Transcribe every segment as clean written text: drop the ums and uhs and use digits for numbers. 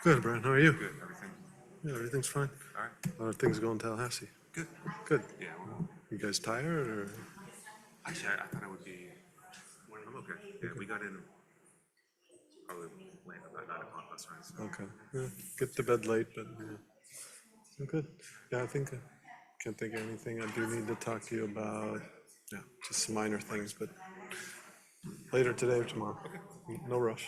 Good, Brian. How are you? Good, everything. Yeah, everything's fine. All right. How are things going in Tallahassee? Good. Good. Yeah. You guys tired or? Actually, I thought it would be. I'm okay. Yeah, we got in probably late about 9 o'clock last night. So. Okay. Yeah, get to bed late, but yeah. I'm good. Yeah, I think I can't think of anything I do need to talk to you about. Yeah, just some minor things, but later today or tomorrow. No rush.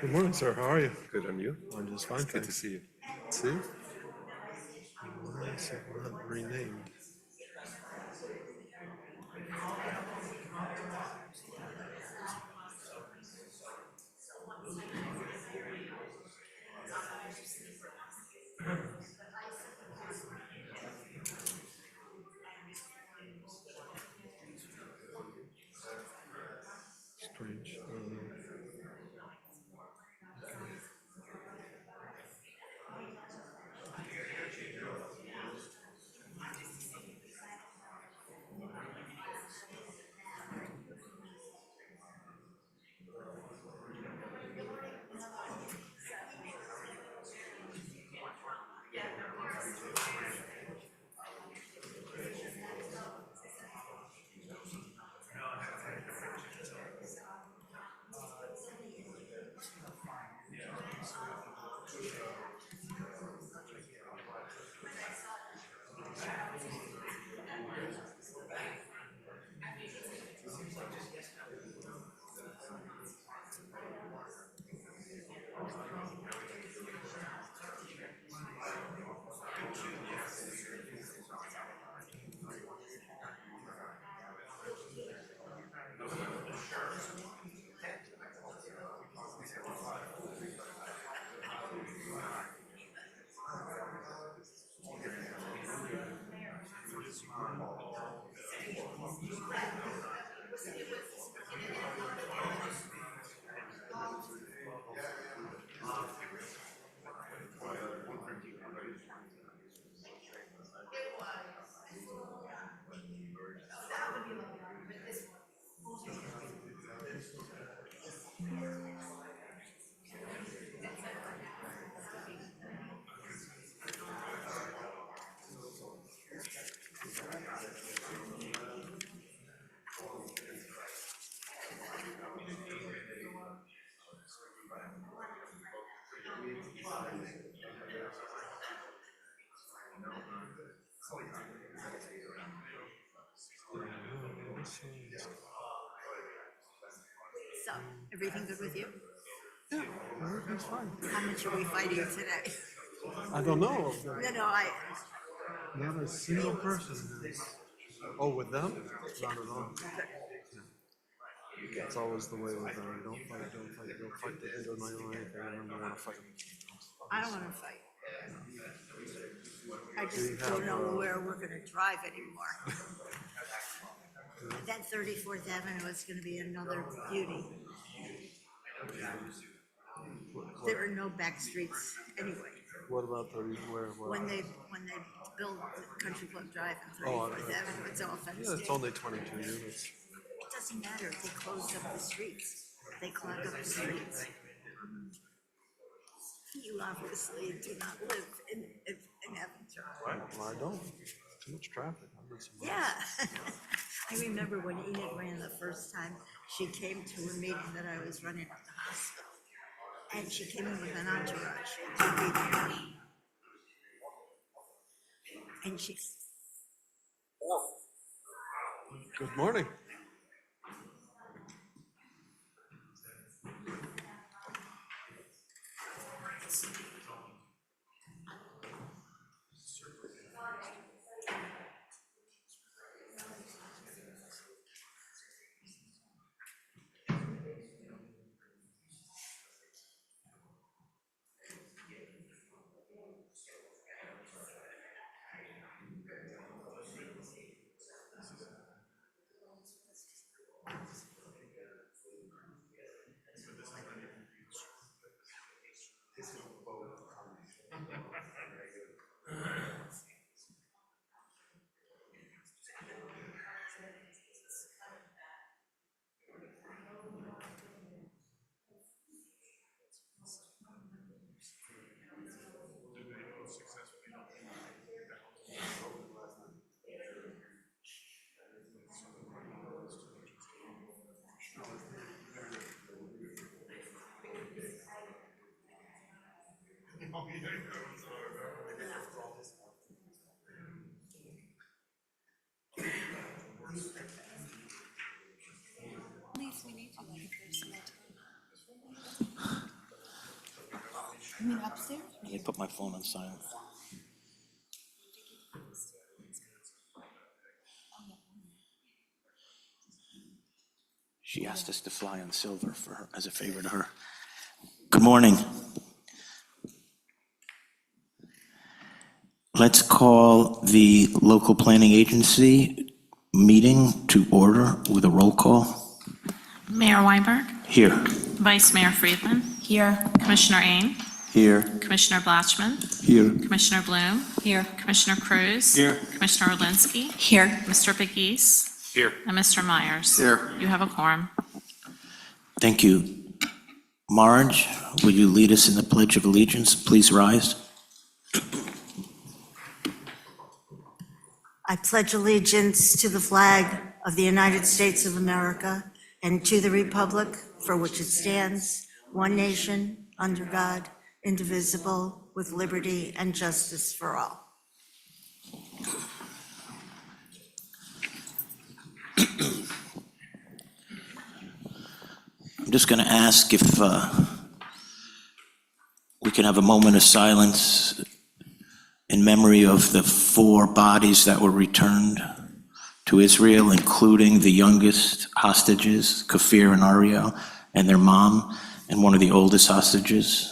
Good morning, sir. How are you? Good, and you? I'm just fine, It's good to thanks. see you. See? Why is it not renamed? Strange. So, everything good with you? Yeah, everything's fine. How much are we fighting today? I don't know. No, Not a single person has. Oh, with them? Not at all. It's always the way with them. Don't fight, don't fight, don't fight the hate or anything. I don't want to fight. I don't want to fight. I just don't know where we're gonna drive anymore. That 34th Avenue is gonna be another beauty. There are no back streets anyway. What about 30, where? When they build the Country Club Drive and Oh, 34th Avenue, it's all fenced Yeah, in. it's only 22 units. It doesn't matter, they close up the streets, they clog up the streets. You obviously do not live in Aventura. Well, I don't. Too much traffic. Yeah. I remember when Enid ran the first time, she came to a meeting that I was running at the hospital. And she came in with an entourage to be there. And she, Good morning. you mean upstairs? Let me put my phone on silent. She asked us to fly on silver for her, as a favor to her. Good morning. Let's call the local planning agency meeting to order with a roll call. Mayor Weinberg, Here. Vice Mayor Friedman, Here. Commissioner Ain, Here. Commissioner Blatchman, Here. Commissioner Bloom, Here. Commissioner Cruz, Here. Commissioner Orlinsky, Here. Mr. Begis, Here. and Mr. Myers. Here. You have a quorum. Thank you. Marge, will you lead us in the Pledge of Allegiance? Please rise. I pledge allegiance to the flag of the United States of America and to the republic for which it stands, one nation, under God, indivisible, with liberty and justice for all. I'm just going to ask if we can have a moment of silence in memory of the 4 bodies that were returned to Israel, including the youngest hostages, Kafir and Ariel, and their mom, and one of the oldest hostages.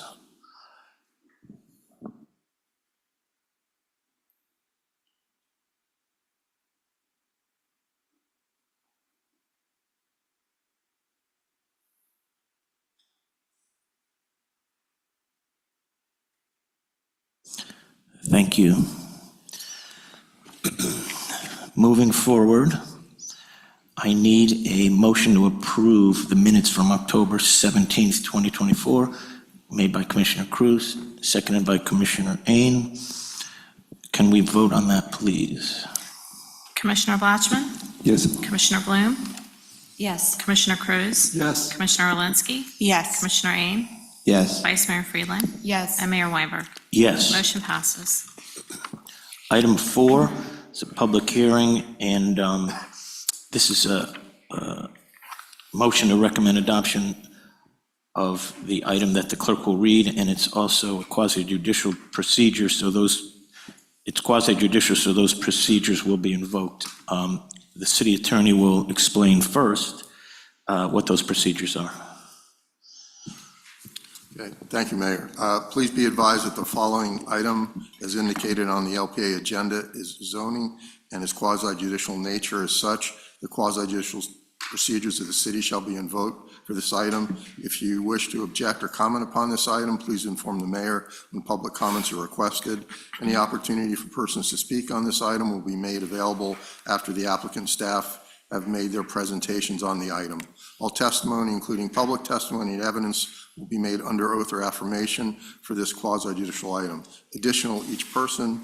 Thank you. Moving forward, I need a motion to approve the minutes from October 17th, 2024, made by Commissioner Cruz, seconded by Commissioner Ain. Can we vote on that, please? Commissioner Blatchman, Yes. Commissioner Bloom, Yes. Commissioner Cruz, Yes. Commissioner Orlinsky, Yes. Commissioner Ain, Yes. Vice Mayor Friedland, Yes. and Mayor Weinberg. Yes. Motion passes. Item 4 is a public hearing, and this is a motion to recommend adoption of the item that the clerk will read, and it's also a quasi-judicial procedure, so it's quasi-judicial, so those procedures will be invoked. The city attorney will explain first what those procedures are. Okay, thank you, Mayor. Please be advised that the following item, as indicated on the LPA agenda, is zoning and is quasi-judicial nature. As such, the quasi-judicial procedures of the city shall be invoked for this item. If you wish to object or comment upon this item, please inform the mayor when public comments are requested. Any opportunity for persons to speak on this item will be made available after the applicant staff have made their presentations on the item. All testimony, including public testimony and evidence, will be made under oath or affirmation for this quasi-judicial item. Additionally, each person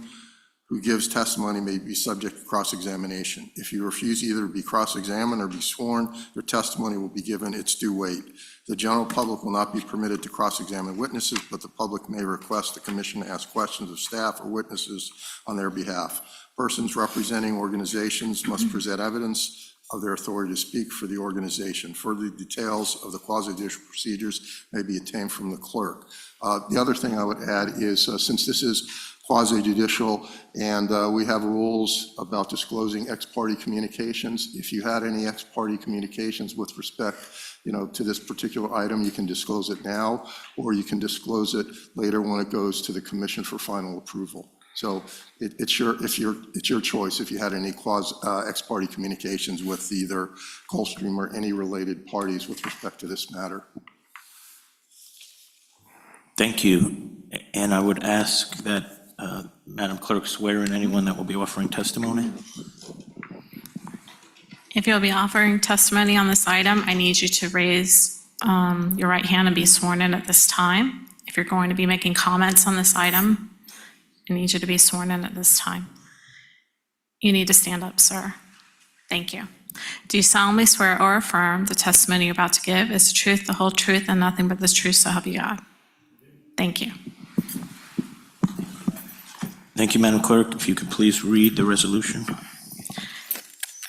who gives testimony may be subject to cross-examination. If you refuse either to be cross-examined or be sworn, your testimony will be given its due weight. The general public will not be permitted to cross-examine witnesses, but the public may request the commission to ask questions of staff or witnesses on their behalf. Persons representing organizations must present evidence of their authority to speak for the organization. Further details of the quasi-judicial procedures may be obtained from the clerk. The other thing I would add is, since this is quasi-judicial and we have rules about disclosing ex-parte communications, if you had any ex-parte communications with respect, to this particular item, you can disclose it now, or you can disclose it later when it goes to the commission for final approval. So it's your choice if you had any ex-parte communications with either Gulfstream or any related parties with respect to this matter. Thank you. And I would ask that Madam Clerk swear in anyone that will be offering testimony. If you'll be offering testimony on this item, I need you to raise your right hand and be sworn in at this time. If you're going to be making comments on this item, I need you to be sworn in at this time. You need to stand up, sir. Thank you. Do you solemnly swear or affirm the testimony you're about to give is the truth, the whole truth, and nothing but the truth, so help you God? Thank you. Thank you, Madam Clerk. If you could please read the resolution.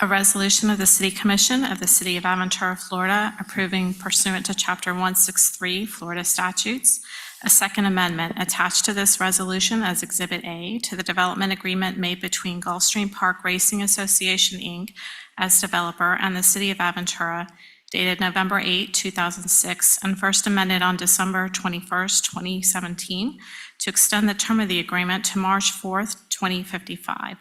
A resolution of the City Commission of the City of Aventura, Florida, approving pursuant to Chapter 163 Florida statutes, a second amendment attached to this resolution as Exhibit A to the development agreement made between Gulfstream Park Racing Association, Inc. as developer and the City of Aventura, dated November 8, 2006, and first amended on December 21st, 2017, to extend the term of the agreement to March 4th, 2055,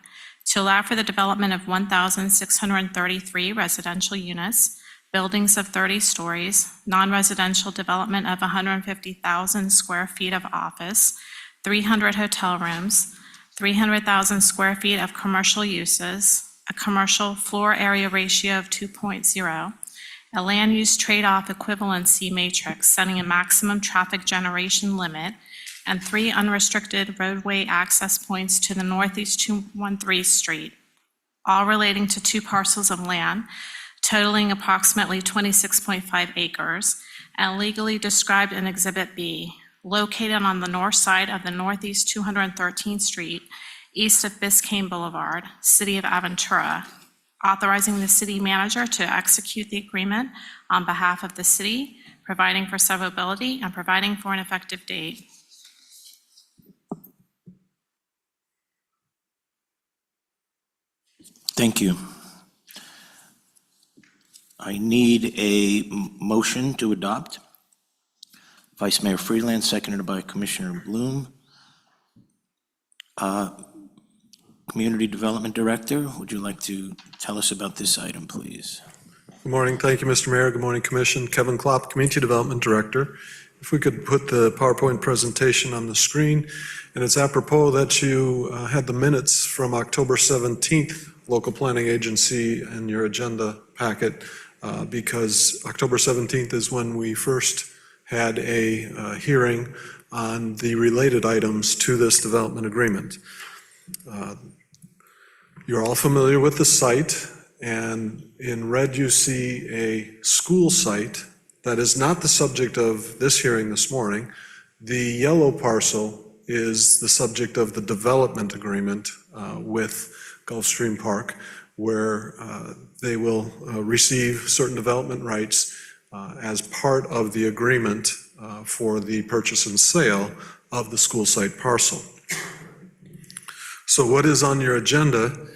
to allow for the development of 1,633 residential units, buildings of 30 stories, non-residential development of 150,000 square feet of office, 300 hotel rooms, 300,000 square feet of commercial uses, a commercial floor area ratio of 2.0, a land use trade-off equivalency matrix setting a maximum traffic generation limit, and 3 unrestricted roadway access points to the northeast 213th Street, all relating to 2 parcels of land totaling approximately 26.5 acres, and legally described in Exhibit B, located on the north side of the northeast 213th Street, east of Biscayne Boulevard, City of Aventura, authorizing the city manager to execute the agreement on behalf of the city, providing for severability, and providing for an effective date. Thank you. I need a motion to adopt. Vice Mayor Freeland, seconded by Commissioner Bloom. Community Development Director, would you like to tell us about this item, please? Good morning. Thank you, Mr. Mayor. Good morning, Commission. Kevin Klopp, Community Development Director. If we could put the PowerPoint presentation on the screen, and it's apropos that you had the minutes from October 17th, Local Planning Agency, in your agenda packet, because October 17th is when we first had a hearing on the related items to this development agreement. You're all familiar with the site, and in red you see a school site that is not the subject of this hearing this morning. The yellow parcel is the subject of the development agreement with Gulfstream Park, where they will receive certain development rights as part of the agreement for the purchase and sale of the school site parcel. So what is on your agenda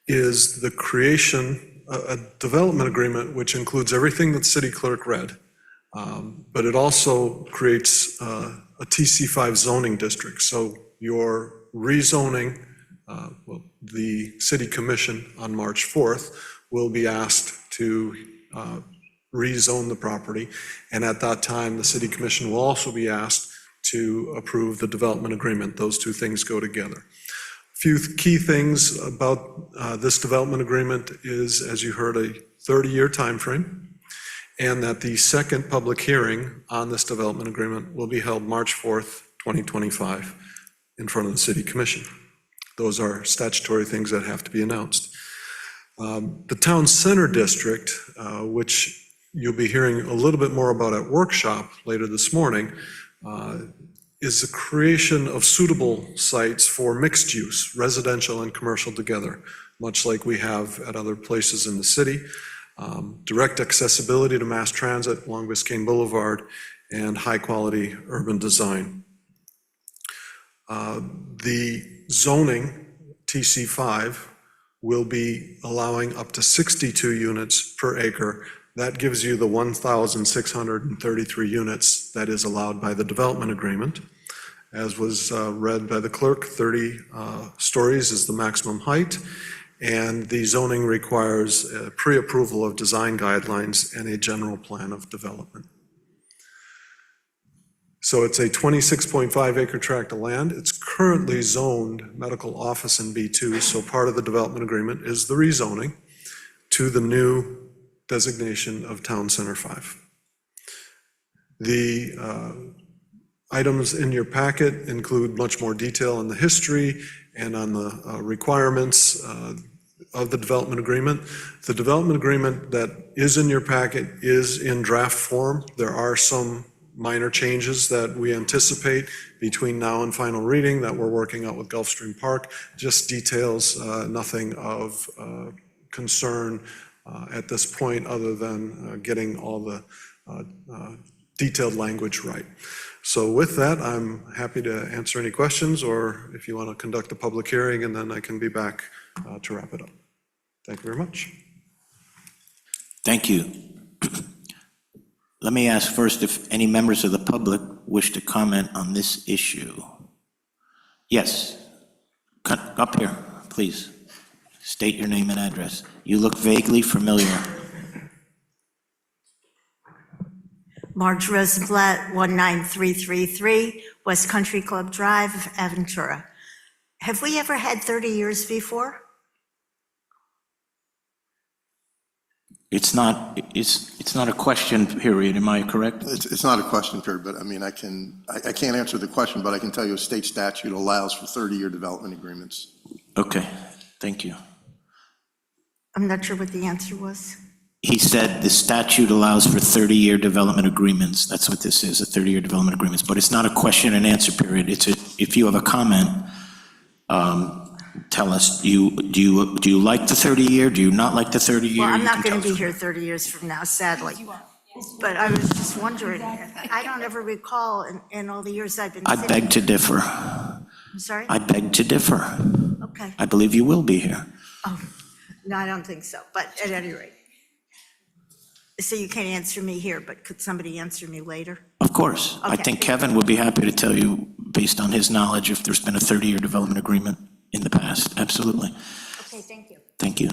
is the creation, a development agreement which includes everything that City Clerk read, But it also creates a TC5 zoning district. So your rezoning, well, the city commission on March 4th will be asked to rezone the property. And at that time, the city commission will also be asked to approve the development agreement. Those two things go together. Few key things about this development agreement is, as you heard, a 30-year timeframe, and that the second public hearing on this development agreement will be held March 4th, 2025, in front of the city commission. Those are statutory things that have to be announced. The town center district, which you'll be hearing a little bit more about at workshop later this morning, is the creation of suitable sites for mixed use, residential and commercial together, much like we have at other places in the city. Direct accessibility to mass transit along Biscayne Boulevard, and high-quality urban design. The zoning, TC5, will be allowing up to 62 units per acre. That gives you the 1,633 units that is allowed by the development agreement. As was read by the clerk, 30 stories is the maximum height, and the zoning requires pre-approval of design guidelines and a general plan of development. So it's a 26.5 acre tract of land. It's currently zoned medical office in B2, so part of the development agreement is the rezoning to the new designation of Town Center 5. The items in your packet include much more detail on the history and on the requirements of the development agreement. The development agreement that is in your packet is in draft form. There are some minor changes that we anticipate between now and final reading that we're working out with Gulfstream Park. Just details, nothing of concern at this point, other than getting all the detailed language right. So with that, I'm happy to answer any questions, or if you want to conduct a public hearing, and then I can be back to wrap it up. Thank you very much. Thank you. Let me ask first if any members of the public wish to comment on this issue. Yes, up here, please. State your name and address. You look vaguely familiar. Marge Rosenblatt, 19333 West Country Club Drive, Aventura. Have we ever had 30 years before? It's not a question period, am I correct? It's not a question period, but I mean, I can't answer the question, but I can tell you a state statute allows for 30-year development agreements. Okay, thank you. I'm not sure what the answer was. He said the statute allows for 30-year development agreements. That's what this is, a 30-year development agreements, but it's not a question and answer period. If you have a comment, tell us, do you like the 30-year? Do you not like the 30-year? Well, I'm not going to be here 30 years from now, sadly. But I was just wondering, I don't ever recall in all the years I've been I sitting. beg to differ. I'm sorry? I beg to differ. Okay. I believe you will be here. Oh, no, I don't think so, but at any rate. So you can't answer me here, but could somebody answer me later? Of course. I Okay. think Kevin would be happy to tell you, based on his knowledge, if there's been a 30-year development agreement in the past. Absolutely. Okay, thank you. Thank you.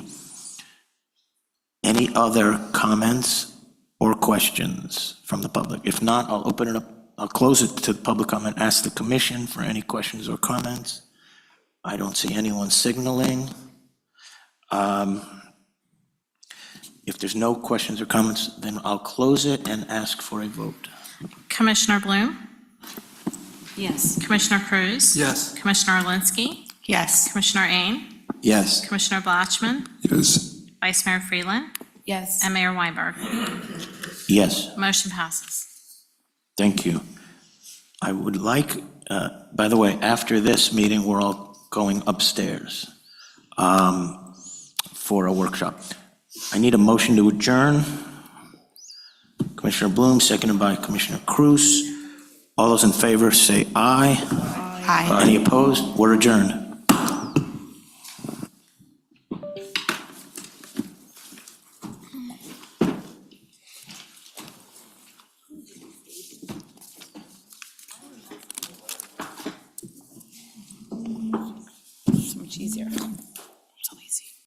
Any other comments or questions from the public? If not, I'll open it up. I'll close it to the public comment. Ask the commission for any questions or comments. I don't see anyone signaling. If there's no questions or comments, then I'll close it and ask for a vote. Commissioner Bloom? Yes. Commissioner Cruz? Yes. Commissioner Alinsky? Yes. Commissioner Ain? Yes. Commissioner Blatchman? Yes. Vice Mayor Freeland? Yes. And Mayor Weinberg. Yes. Motion passes. Thank you. I would like, by the way, after this meeting, we're all going upstairs for a workshop. I need a motion to adjourn. Commissioner Bloom, seconded by Commissioner Cruz. All those in favor say aye. Aye. Any opposed? We're adjourned.